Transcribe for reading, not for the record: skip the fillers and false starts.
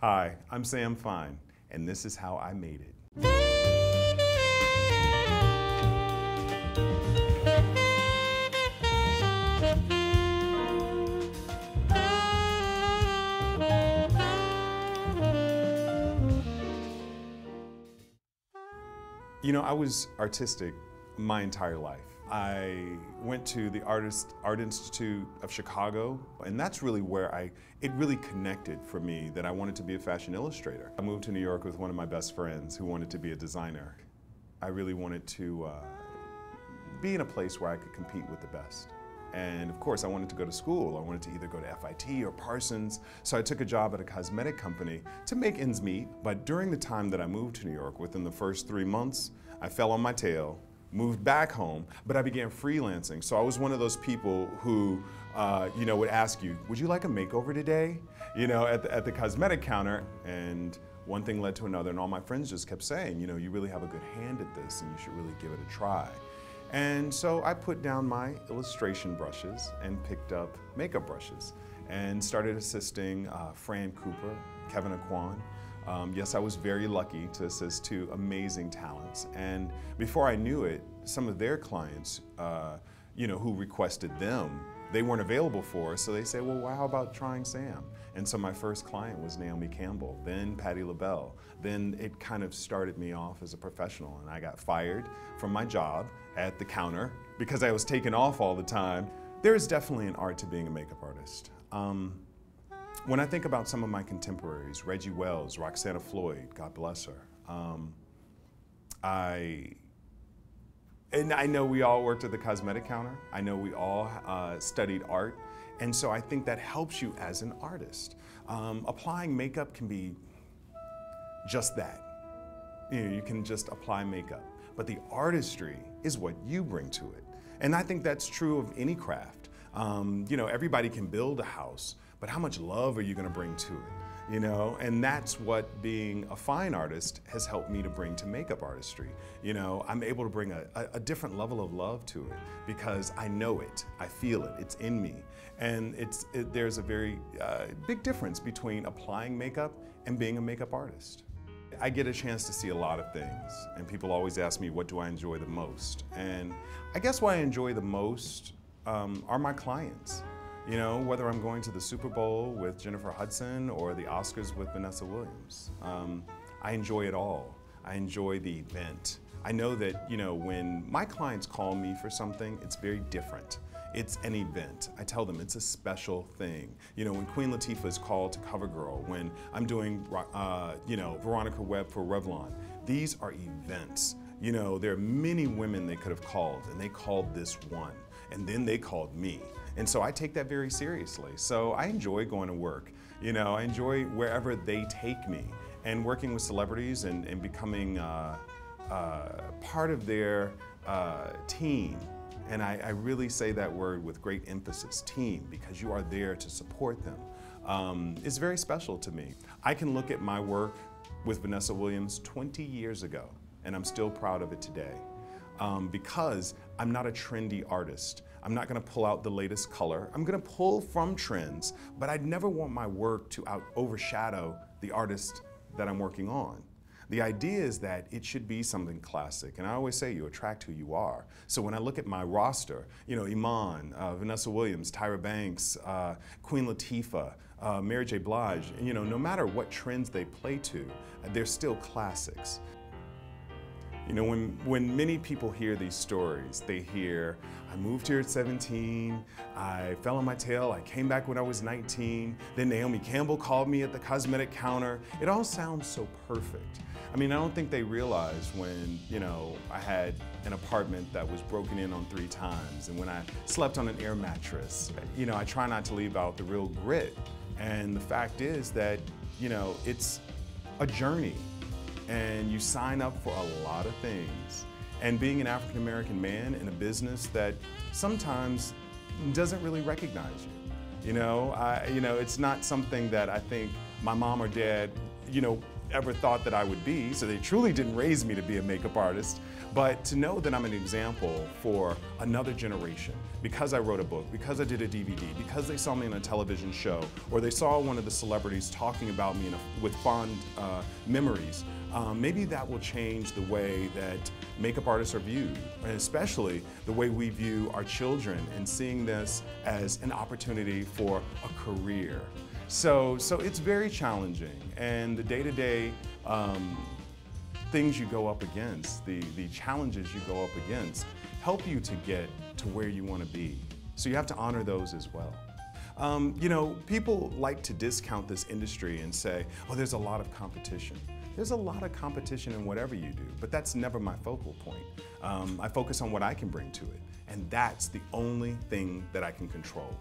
Hi, I'm Sam Fine, and this is how I made it. You know, I was artistic my entire life. I went to the Art Institute of Chicago, and that's really where it really connected for me that I wanted to be a fashion illustrator. I moved to New York with one of my best friends who wanted to be a designer. I really wanted to be in a place where I could compete with the best. And of course, I wanted to go to school. I wanted to either go to FIT or Parsons. So I took a job at a cosmetic company to make ends meet. But during the time that I moved to New York, within the first 3 months, I fell on my tail, moved back home, but I began freelancing. So I was one of those people who, would ask you, would you like a makeover today? At the cosmetic counter. And one thing led to another, and all my friends just kept saying, you really have a good hand at this and you should really give it a try. And so I put down my illustration brushes and picked up makeup brushes and started assisting Fran Cooper, Kevin Aquan. Yes, I was very lucky to assist two amazing talents. And before I knew it, some of their clients, who requested them, they weren't available for us, so they said, well, how about trying Sam? And so my first client was Naomi Campbell, then Patti LaBelle. Then it kind of started me off as a professional, and I got fired from my job at the counter because I was taken off all the time. There's definitely an art to being a makeup artist. When I think about some of my contemporaries, Reggie Wells, Roxana Floyd, God bless her, and I know we all worked at the cosmetic counter. I know we all studied art. And so I think that helps you as an artist. Applying makeup can be just that. You can just apply makeup. But the artistry is what you bring to it. And I think that's true of any craft. Everybody can build a house, but how much love are you going to bring to it? And that's what being a fine artist has helped me to bring to makeup artistry. I'm able to bring a different level of love to it because I know it, I feel it, it's in me. And there's a very big difference between applying makeup and being a makeup artist. I get a chance to see a lot of things, and people always ask me, what do I enjoy the most? And I guess what I enjoy the most are my clients. Whether I'm going to the Super Bowl with Jennifer Hudson or the Oscars with Vanessa Williams. I enjoy it all. I enjoy the event. I know that, when my clients call me for something, it's very different. It's an event. I tell them it's a special thing. When Queen Latifah is called to CoverGirl, when I'm doing, Veronica Webb for Revlon, these are events. There are many women they could have called, and they called this one, and then they called me. And so I take that very seriously. So I enjoy going to work. I enjoy wherever they take me, and working with celebrities and becoming part of their team. And I really say that word with great emphasis, team, because you are there to support them. It's very special to me. I can look at my work with Vanessa Williams 20 years ago, and I'm still proud of it today. Because I'm not a trendy artist. I'm not going to pull out the latest color. I'm going to pull from trends, but I'd never want my work to overshadow the artist that I'm working on. The idea is that it should be something classic, and I always say you attract who you are. So when I look at my roster, Iman, Vanessa Williams, Tyra Banks, Queen Latifah, Mary J. Blige, no matter what trends they play to, they're still classics. When many people hear these stories, they hear, I moved here at 17, I fell on my tail, I came back when I was 19, then Naomi Campbell called me at the cosmetic counter. It all sounds so perfect. I don't think they realize when, I had an apartment that was broken in on 3 times, and when I slept on an air mattress. I try not to leave out the real grit. And the fact is that, it's a journey. And you sign up for a lot of things. And being an African-American man in a business that sometimes doesn't really recognize you. It's not something that I think my mom or dad, ever thought that I would be, so they truly didn't raise me to be a makeup artist, but to know that I'm an example for another generation because I wrote a book, because I did a DVD, because they saw me on a television show, or they saw one of the celebrities talking about me with fond memories. Maybe that will change the way that makeup artists are viewed, and especially the way we view our children and seeing this as an opportunity for a career. So it's very challenging, and the day-to-day things you go up against, the challenges you go up against, help you to get to where you want to be. So you have to honor those as well. You know, people like to discount this industry and say, oh, there's a lot of competition. There's a lot of competition in whatever you do, but that's never my focal point. I focus on what I can bring to it, and that's the only thing that I can control.